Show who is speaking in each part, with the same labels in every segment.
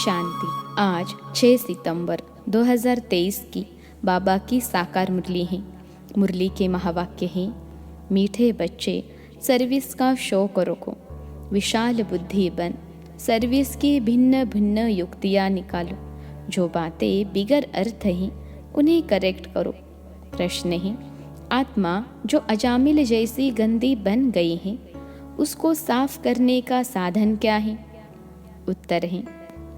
Speaker 1: शांति। आज 6 सितंबर 2023 की बाबा की साकार मुरली है। मुरली के महावाक्य हैं, मीठे बच्चे सर्विस का शौक रखो, विशाल बुद्धि बन, सर्विस की भिन्न भिन्न युक्तियाँ निकालो, जो बातें बिगर अर्थ हैं उन्हें करेक्ट करो। प्रश्न है, आत्मा जो अजामिल जैसी गंदी बन गई है उसको साफ करने का साधन क्या है? उत्तर है,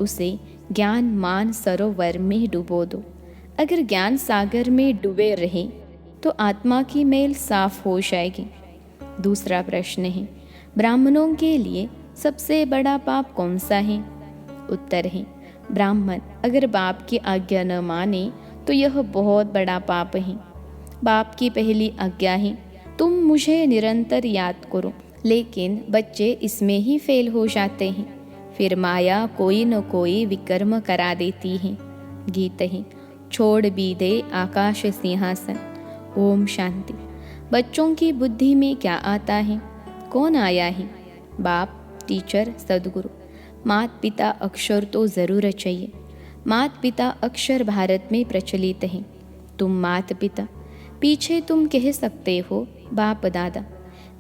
Speaker 1: उसे ज्ञान मान सरोवर में डुबो दो। अगर ज्ञान सागर में डूबे रहे तो आत्मा की मैल साफ हो जाएगी। दूसरा प्रश्न है, ब्राह्मणों के लिए सबसे बड़ा पाप कौन सा है? उत्तर है, ब्राह्मण अगर बाप की आज्ञा न माने तो यह बहुत बड़ा पाप है। बाप की पहली आज्ञा है, तुम मुझे निरंतर याद करो, लेकिन बच्चे इसमें ही फेल हो जाते हैं। फिर माया कोई न कोई विकर्म करा देती है। गीत है, छोड़ भी दे आकाश सिंहासन। ओम शांति। बच्चों की बुद्धि में क्या आता है? कौन आया है? बाप, टीचर, सदगुरु। माता पिता अक्षर तो ज़रूर चाहिए। माता पिता अक्षर भारत में प्रचलित हैं। तुम माता पिता, पीछे तुम कह सकते हो बाप दादा।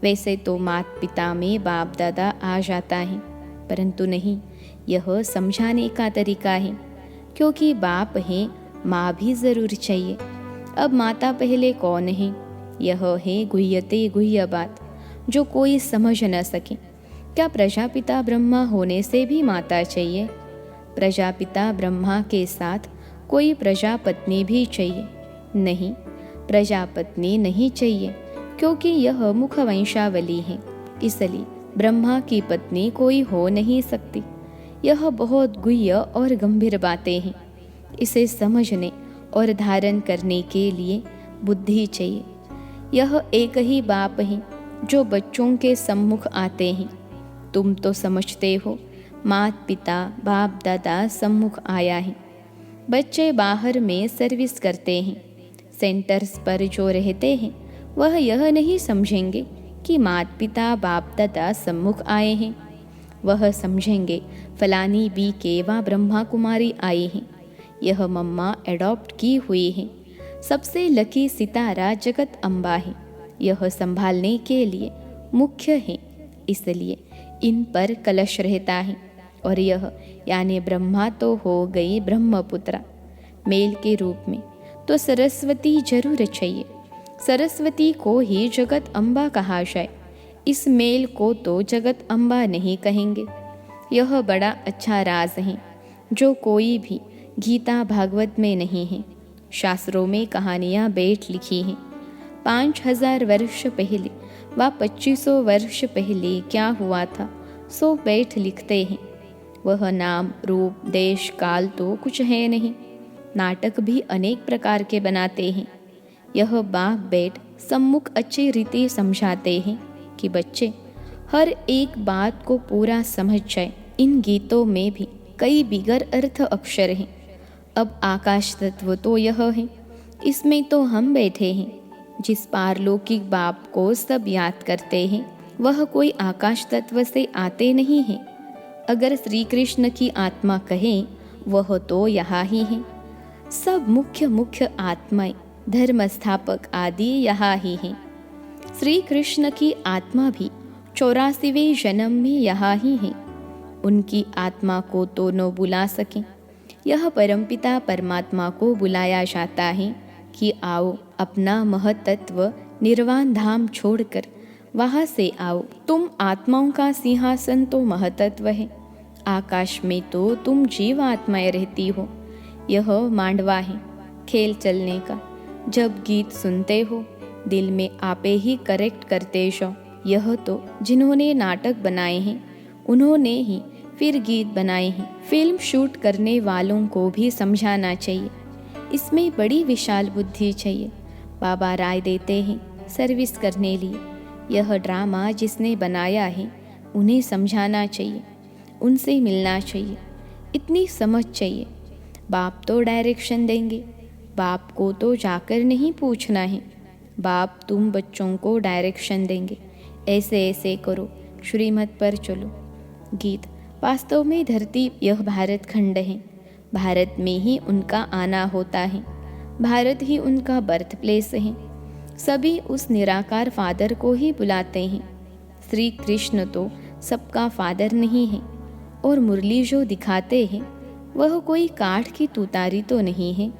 Speaker 1: वैसे तो माता पिता में बाप दादा आ जाता है, परंतु नहीं, यह समझाने का तरीका है। क्योंकि बाप है, माँ भी ज़रूर चाहिए। अब माता पहले कौन है? यह है गुह्यते गुह्य बात, जो कोई समझ न सके। क्या प्रजापिता ब्रह्मा होने से भी माता चाहिए? प्रजापिता ब्रह्मा के साथ कोई प्रजापत्नी भी चाहिए? नहीं, प्रजापत्नी नहीं चाहिए, क्योंकि यह मुख वंशावली है, इसलिए ब्रह्मा की पत्नी कोई हो नहीं सकती। यह बहुत गुह्य और गंभीर बातें हैं। इसे समझने और धारण करने के लिए बुद्धि चाहिए। यह एक ही बाप है जो बच्चों के सम्मुख आते हैं। तुम तो समझते हो माता पिता बाप दादा सम्मुख आया है। बच्चे बाहर में सर्विस करते हैं। सेंटर्स पर जो रहते हैं वह यह नहीं समझेंगे कि माता पिता बाप दादा सम्मुख आए हैं। वह समझेंगे फलानी बी केवा ब्रह्मा कुमारी आई हैं। यह मम्मा एडॉप्ट की हुई है। सबसे लकी सितारा जगत अम्बा है। यह संभालने के लिए मुख्य है, इसलिए इन पर कलश रहता है। और यह यानी ब्रह्मा तो हो गई ब्रह्मपुत्रा मेल के रूप में, तो सरस्वती जरूर चाहिए। सरस्वती को ही जगत अम्बा कहा जाए। इस मेल को तो जगत अम्बा नहीं कहेंगे। यह बड़ा अच्छा राज है जो कोई भी गीता भागवत में नहीं है। शास्त्रों में कहानियाँ बैठ लिखी हैं। 5000 वर्ष पहले व 2500 वर्ष पहले क्या हुआ था सो बैठ लिखते हैं। वह नाम रूप देश काल तो कुछ है नहीं। नाटक भी अनेक प्रकार के बनाते हैं। यह बाप बैठ सम्मुख अच्छी रीति समझाते हैं कि बच्चे हर एक बात को पूरा समझ जाए। इन गीतों में भी कई बिगर अर्थ अक्षर हैं। अब आकाश तत्व तो यह है, इसमें तो हम बैठे हैं। जिस पारलौकिक बाप को सब याद करते हैं वह कोई आकाश तत्व से आते नहीं हैं। अगर श्री कृष्ण की आत्मा कहें वह तो यहाँ ही है। सब मुख्य मुख्य आत्माएं धर्म स्थापक आदि यहाँ ही हैं। श्री कृष्ण की आत्मा भी 84वें जन्म में यहाँ ही है। उनकी आत्मा को तो न बुला सकें। यह परमपिता परमात्मा को बुलाया जाता है कि आओ अपना महतत्व निर्वाण धाम छोड़कर वहाँ से आओ। तुम आत्माओं का सिंहासन तो महतत्व है। आकाश में तो तुम जीव आत्माएं रहती हो। यह मांडवा है खेल चलने का। जब गीत सुनते हो दिल में आपे ही करेक्ट करते जाओ। यह तो जिन्होंने नाटक बनाए हैं उन्होंने ही फिर गीत बनाए हैं। फिल्म शूट करने वालों को भी समझाना चाहिए। इसमें बड़ी विशाल बुद्धि चाहिए। बाबा राय देते हैं सर्विस करने लिए। यह ड्रामा जिसने बनाया है उन्हें समझाना चाहिए, उनसे मिलना चाहिए, इतनी समझ चाहिए। बाप तो डायरेक्शन देंगे। बाप को तो जाकर नहीं पूछना है। बाप तुम बच्चों को डायरेक्शन देंगे, ऐसे ऐसे करो, श्रीमत पर चलो। गीत वास्तव में धरती यह भारत खंड है। भारत में ही उनका आना होता है। भारत ही उनका बर्थ प्लेस है। सभी उस निराकार फादर को ही बुलाते हैं। श्री कृष्ण तो सबका फादर नहीं है। और मुरली जो दिखाते हैं वह कोई काठ की तुतारी तो नहीं है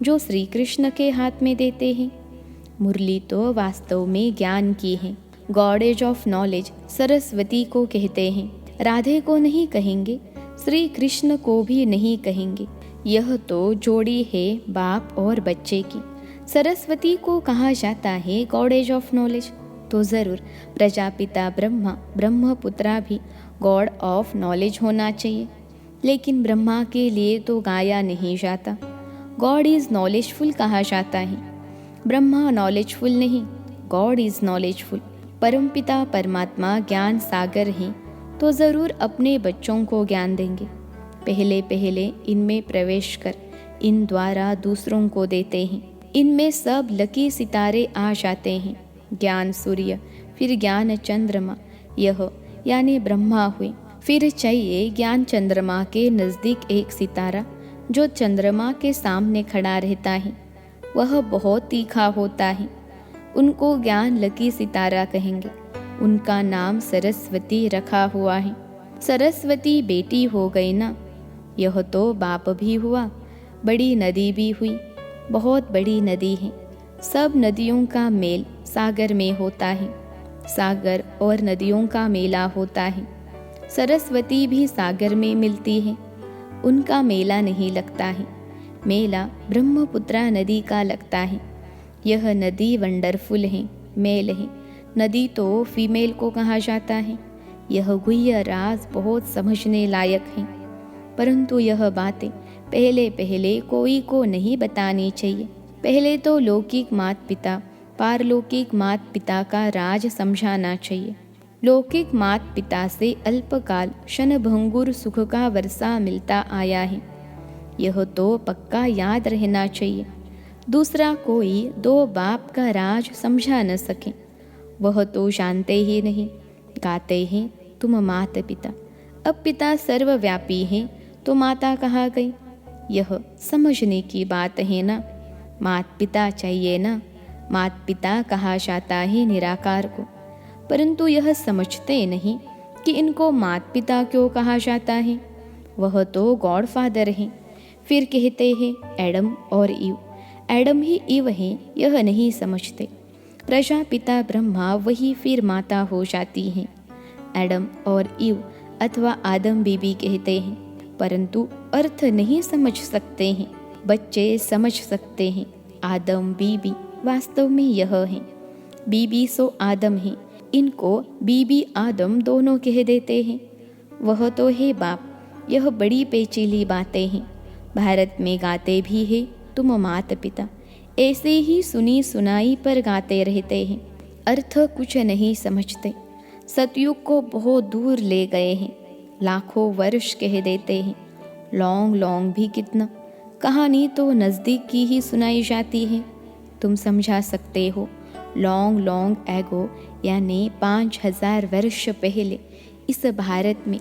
Speaker 1: जो श्री कृष्ण के हाथ में देते हैं। मुरली तो वास्तव में ज्ञान की है। गॉडेज ऑफ नॉलेज सरस्वती को कहते हैं। राधे को नहीं कहेंगे, श्री कृष्ण को भी नहीं कहेंगे। यह तो जोड़ी है बाप और बच्चे की। सरस्वती को कहा जाता है गॉडेज ऑफ नॉलेज, तो ज़रूर प्रजापिता ब्रह्मा, ब्रह्मपुत्रा भी गॉड ऑफ नॉलेज होना चाहिए। लेकिन ब्रह्मा के लिए तो गाया नहीं जाता। गॉड इज़ नॉलेजफुल कहा जाता है। ब्रह्मा नॉलेजफुल नहीं, गॉड इज़ नॉलेजफुल। परमपिता परमात्मा ज्ञान सागर हैं, तो ज़रूर अपने बच्चों को ज्ञान देंगे। पहले पहले इनमें प्रवेश कर इन द्वारा दूसरों को देते हैं। इनमें सब लकी सितारे आ जाते हैं। ज्ञान सूर्य, फिर ज्ञान चंद्रमा, यह यानी ब्रह्मा हुए। फिर चाहिए ज्ञान चंद्रमा के नज़दीक एक सितारा जो चंद्रमा के सामने खड़ा रहता है। वह बहुत तीखा होता है। उनको ज्ञान लकी सितारा कहेंगे। उनका नाम सरस्वती रखा हुआ है। सरस्वती बेटी हो गई ना, यह तो बाप भी हुआ। बड़ी नदी भी हुई, बहुत बड़ी नदी है। सब नदियों का मेल सागर में होता है। सागर और नदियों का मेला होता है। सरस्वती भी सागर में मिलती है। उनका मेला नहीं लगता है। मेला ब्रह्मपुत्रा नदी का लगता है। यह नदी वंडरफुल है, मेल है। नदी तो फीमेल को कहा जाता है। यह गुह्य राज बहुत समझने लायक है, परंतु यह बातें पहले पहले कोई को नहीं बतानी चाहिए। पहले तो लौकिक मात पिता पारलौकिक मात पिता का राज समझाना चाहिए। लौकिक मात पिता से अल्पकाल क्षणभंगुर सुख का वर्षा मिलता आया है, यह तो पक्का याद रहना चाहिए। दूसरा कोई दो बाप का राज समझा न सके, वह तो जानते ही नहीं। गाते हैं तुम मात पिता। अब पिता सर्वव्यापी है तो माता कहाँ गई? यह समझने की बात है ना। मात पिता चाहिए ना। मात पिता कहा जाता है निराकार को, परंतु यह समझते नहीं कि इनको मात पिता क्यों कहा जाता है। वह तो गॉड फादर हैं। फिर कहते हैं एडम और ईव। एडम ही ईव है, यह नहीं समझते। प्रजापिता ब्रह्मा वही फिर माता हो जाती हैं। एडम और ईव अथवा आदम बीबी कहते हैं, परंतु अर्थ नहीं समझ सकते हैं। बच्चे समझ सकते हैं। आदम बीबी वास्तव में यह है। बीबी सो आदम है, इनको बीबी आदम दोनों कह देते हैं। वह तो है बाप। यह बड़ी पेचीली बातें हैं। भारत में गाते भी है तुम मात पिता। ऐसे ही सुनी सुनाई पर गाते रहते हैं, अर्थ कुछ नहीं समझते। सतयुग को बहुत दूर ले गए हैं। लाखों वर्ष कह देते हैं, लॉन्ग लॉन्ग भी कितना। कहानी तो नज़दीक की ही सुनाई जाती है। तुम समझा सकते हो। लॉन्ग लॉन्ग एगो यानी 5000 वर्ष पहले इस भारत में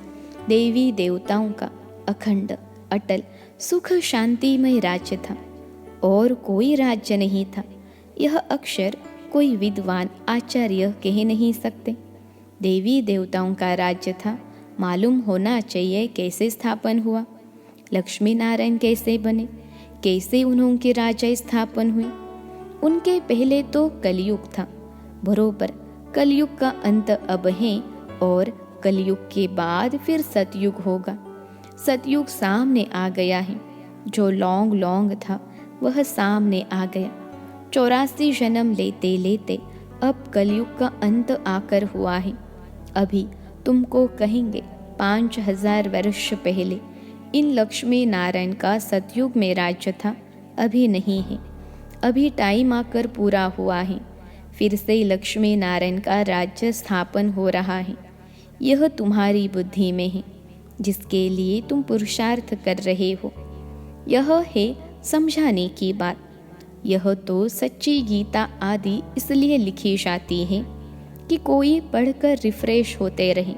Speaker 1: देवी देवताओं का अखंड अटल सुख शांतिमय राज्य था, और कोई राज्य नहीं था। यह अक्षर कोई विद्वान आचार्य कह नहीं सकते। देवी देवताओं का राज्य था। मालूम होना चाहिए कैसे स्थापन हुआ, लक्ष्मी नारायण कैसे बने, कैसे उनके राज्य स्थापन हुए। उनके पहले तो कलयुग था। बरोबर कलयुग का अंत अब है, और कलयुग के बाद फिर सतयुग होगा। सतयुग सामने आ गया है। जो लॉन्ग लॉन्ग था वह सामने आ गया। 84 जन्म लेते लेते अब कलयुग का अंत आकर हुआ है। अभी तुमको कहेंगे 5000 वर्ष पहले इन लक्ष्मी नारायण का सतयुग में राज्य था। अभी नहीं है। अभी टाइम आकर पूरा हुआ है। फिर से लक्ष्मी नारायण का राज्य स्थापन हो रहा है। यह तुम्हारी बुद्धि में है, जिसके लिए तुम पुरुषार्थ कर रहे हो। यह है समझाने की बात। यह तो सच्ची गीता आदि इसलिए लिखी जाती है कि कोई पढ़कर रिफ्रेश होते रहे।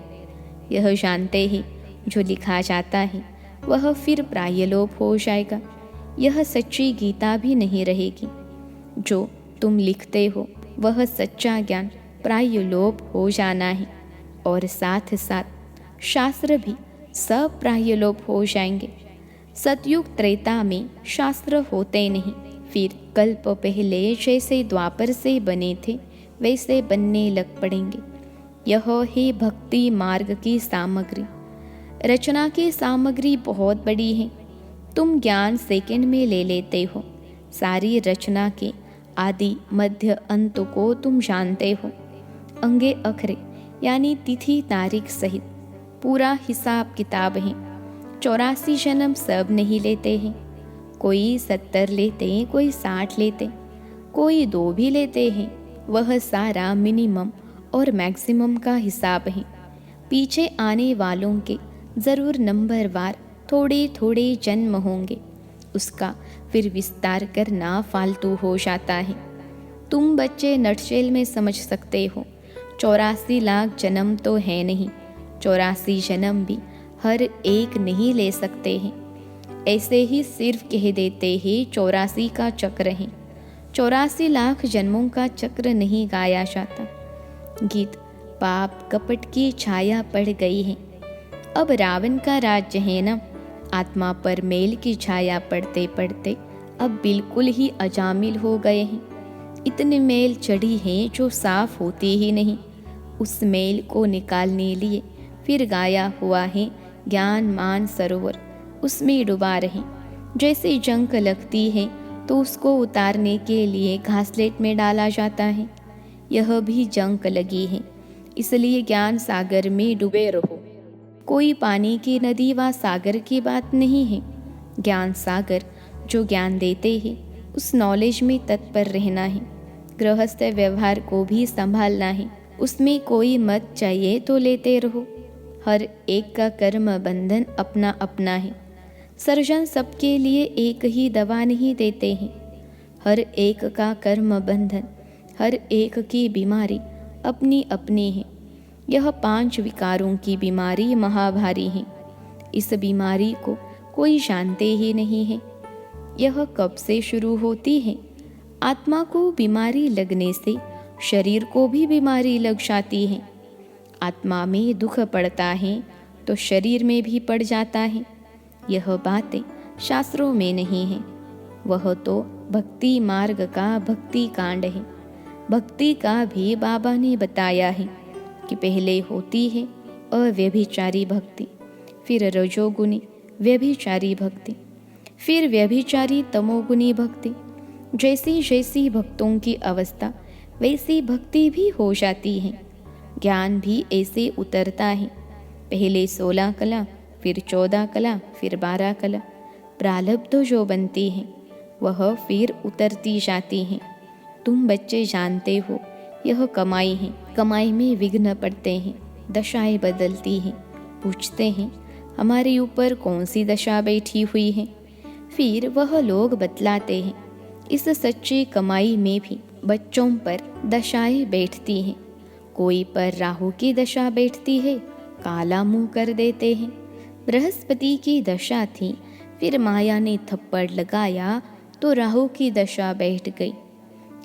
Speaker 1: यह जानते हैं जो लिखा जाता है वह फिर प्रायलोप हो जाएगा। यह सच्ची गीता भी नहीं रहेगी। जो तुम लिखते हो वह सच्चा ज्ञान प्रायलोप हो जाना है, और साथ साथ शास्त्र भी सब प्रायलोप हो जाएंगे। सतयुग त्रेता में शास्त्र होते नहीं, फिर कल्प पहले जैसे द्वापर से बने थे वैसे बनने लग पड़ेंगे। यह है भक्ति मार्ग की सामग्री। रचना की सामग्री बहुत बड़ी है। तुम ज्ञान सेकंड में ले लेते हो। सारी रचना के आदि मध्य अंत को तुम जानते हो। अंगे अखरे यानी तिथि तारीख सहित पूरा हिसाब किताब है। 84 जन्म सब नहीं लेते हैं। कोई 70 लेते, कोई 60 लेते, कोई 2 भी लेते हैं। वह सारा मिनिमम और मैक्सिमम का हिसाब है। पीछे आने वालों के ज़रूर नंबरवार थोड़े थोड़े जन्म होंगे। उसका फिर विस्तार करना फालतू हो जाता है। तुम बच्चे नटशेल में समझ सकते हो। 84 लाख जन्म तो है नहीं। 84 जन्म भी हर एक नहीं ले सकते हैं। ऐसे ही सिर्फ कह देते हैं 84 का चक्र है। 84 लाख जन्मों का चक्र नहीं गाया जाता। गीत पाप कपट की छाया पड़ गई है। अब रावण का राज्य है ना। आत्मा पर मेल की छाया पड़ते पड़ते अब बिल्कुल ही अजामिल हो गए हैं। इतनी मेल चढ़ी है जो साफ होती ही नहीं। उस मेल को निकालने लिए फिर गाया हुआ है ज्ञान मान सरोवर, उसमें डुबा रहे। जैसे जंग लगती है तो उसको उतारने के लिए घासलेट में डाला जाता है। यह भी जंग लगी है, इसलिए ज्ञान सागर में डूबे रहो। कोई पानी की नदी व सागर की बात नहीं है। ज्ञान सागर जो ज्ञान देते हैं उस नॉलेज में तत्पर रहना है। गृहस्थ व्यवहार को भी संभालना है। उसमें कोई मत चाहिए तो लेते रहो। हर एक का कर्म बंधन अपना अपना है। सर्जन सबके लिए एक ही दवा नहीं देते हैं। हर एक का कर्म बंधन, हर एक की बीमारी अपनी अपनी है। यह 5 विकारों की बीमारी महाभारी है। इस बीमारी को कोई जानते ही नहीं है। यह कब से शुरू होती है? आत्मा को बीमारी लगने से शरीर को भी बीमारी लग जाती है। आत्मा में दुख पड़ता है तो शरीर में भी पड़ जाता है। यह बातें शास्त्रों में नहीं है। वह तो भक्ति मार्ग का भक्ति कांड है। भक्ति का भी बाबा ने बताया है कि पहले होती है अव्यभिचारी भक्ति, फिर रजोगुनी व्यभिचारी भक्ति, फिर व्यभिचारी तमोगुनी भक्ति। जैसी जैसी भक्तों की अवस्था वैसी भक्ति भी हो जाती है। ज्ञान भी ऐसे उतरता है। पहले 16 कला, फिर 14 कला, फिर 12 कला। प्रारब्ध जो बनती है वह फिर उतरती जाती है। तुम बच्चे जानते हो यह कमाई है। कमाई में विघ्न पड़ते हैं, दशाएं बदलती हैं। पूछते हैं हमारे ऊपर कौन सी दशा बैठी हुई है। फिर वह लोग बतलाते हैं इस सच्ची कमाई में भी बच्चों पर दशाएं बैठती हैं। कोई पर राहु की दशा बैठती है, काला मुंह कर देते हैं। बृहस्पति की दशा थी, फिर माया ने थप्पड़ लगाया तो राहु की दशा बैठ गई।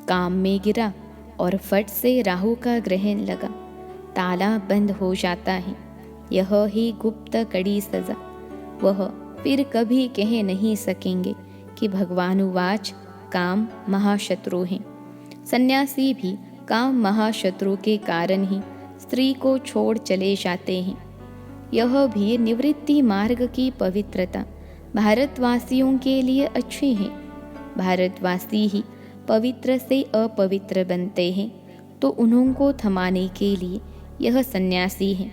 Speaker 1: काम में गिरा और फट से राहु का ग्रहण लगा। ताला बंद हो जाता है। यह ही गुप्त कड़ी सजा। वह फिर कभी कह नहीं सकेंगे कि भगवानुवाच काम महाशत्रु हैं। सन्यासी भी काम महाशत्रु के कारण ही स्त्री को छोड़ चले जाते हैं। यह भी निवृत्ति मार्ग की पवित्रता भारतवासियों के लिए अच्छी है। भारतवासी ही पवित्र से अपवित्र बनते हैं तो उन्हों को थमाने के लिए यह सन्यासी है।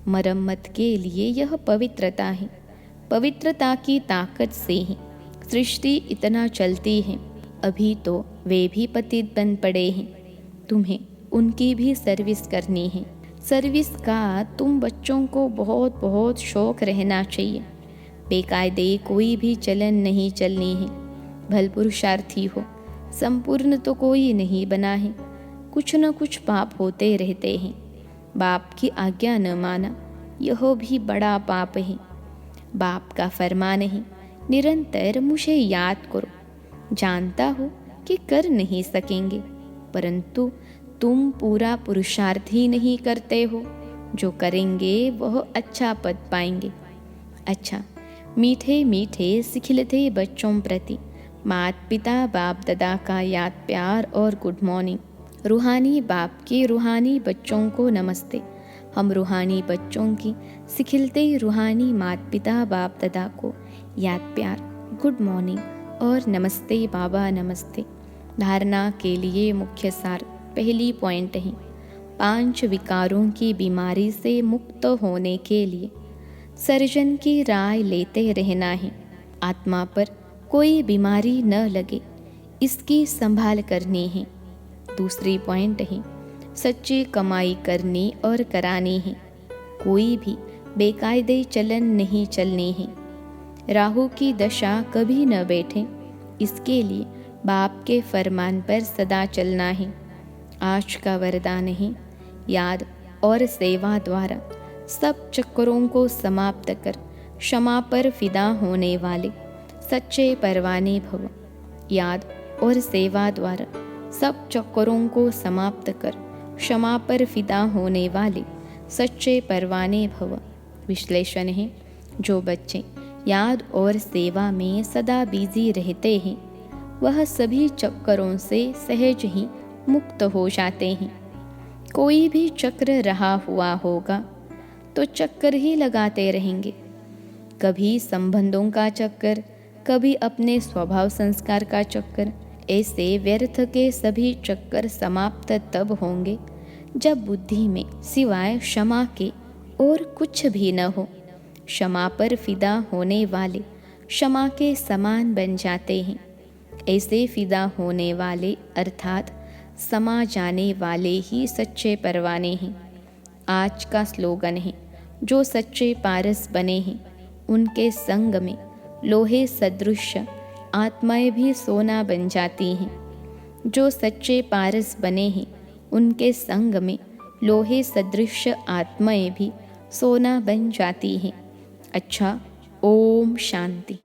Speaker 1: मरम्मत के लिए यह पवित्रता है। पवित्रता की ताकत से ही सृष्टि इतना चलती है। अभी तो वे भी पतित बन पड़े हैं। तुम्हें उनकी भी सर्विस करनी है। सर्विस का तुम बच्चों को बहुत बहुत शौक रहना चाहिए। बेकायदे कोई भी चलन नहीं चलनी है। भल पुरुषार्थी हो, संपूर्ण तो कोई नहीं बना है। कुछ न कुछ पाप होते रहते हैं। बाप की आज्ञा न माना यह भी बड़ा पाप है। बाप का फरमान है, निरंतर मुझे याद करो। जानता हो कि कर नहीं सकेंगे, परंतु तुम पूरा पुरुषार्थ ही नहीं करते हो। जो करेंगे वह अच्छा पद पाएंगे। अच्छा, मीठे मीठे सिखिलते बच्चों प्रति माता पिता बाप दादा का याद प्यार और गुड मॉर्निंग। रूहानी बाप के रूहानी बच्चों को नमस्ते। हम रूहानी बच्चों की सिखिलते रूहानी माता पिता बाप दादा को याद प्यार, गुड मॉर्निंग और नमस्ते बाबा नमस्ते। धारणा के लिए मुख्य सार पहली पॉइंट है, 5 विकारों की बीमारी से मुक्त होने के लिए सर्जन की राय लेते रहना है। आत्मा पर कोई बीमारी न लगे, इसकी संभाल करनी है। दूसरी पॉइंट है, सच्ची कमाई करनी और करानी है। कोई भी बेकायदे चलन नहीं चलनी है। राहु की दशा कभी न बैठे, इसके लिए बाप के फरमान पर सदा चलना है। आज का वरदान है, याद और सेवा द्वारा सब चक्करों को समाप्त कर क्षमा पर फिदा होने वाले सच्चे परवाने भव। याद और सेवा द्वारा सब चक्करों को समाप्त कर क्षमा पर फिदा होने वाले सच्चे परवाने भव। विश्लेषण है, जो बच्चे याद और सेवा में सदा बिजी रहते हैं वह सभी चक्करों से सहज ही मुक्त हो जाते हैं। कोई भी चक्र रहा हुआ होगा तो चक्कर ही लगाते रहेंगे। कभी संबंधों का चक्कर, कभी अपने स्वभाव संस्कार का चक्कर। ऐसे व्यर्थ के सभी चक्कर समाप्त तब होंगे जब बुद्धि में सिवाय क्षमा के और कुछ भी न हो। क्षमा पर फिदा होने वाले क्षमा के समान बन जाते हैं। ऐसे फिदा होने वाले अर्थात समा जाने वाले ही सच्चे परवाने हैं। आज का स्लोगन है, जो सच्चे पारस बने हैं उनके संग में लोहे सदृश आत्माएं भी सोना बन जाती हैं। जो सच्चे पारस बने हैं उनके संग में लोहे सदृश आत्माएं भी सोना बन जाती हैं। अच्छा, ओम शांति।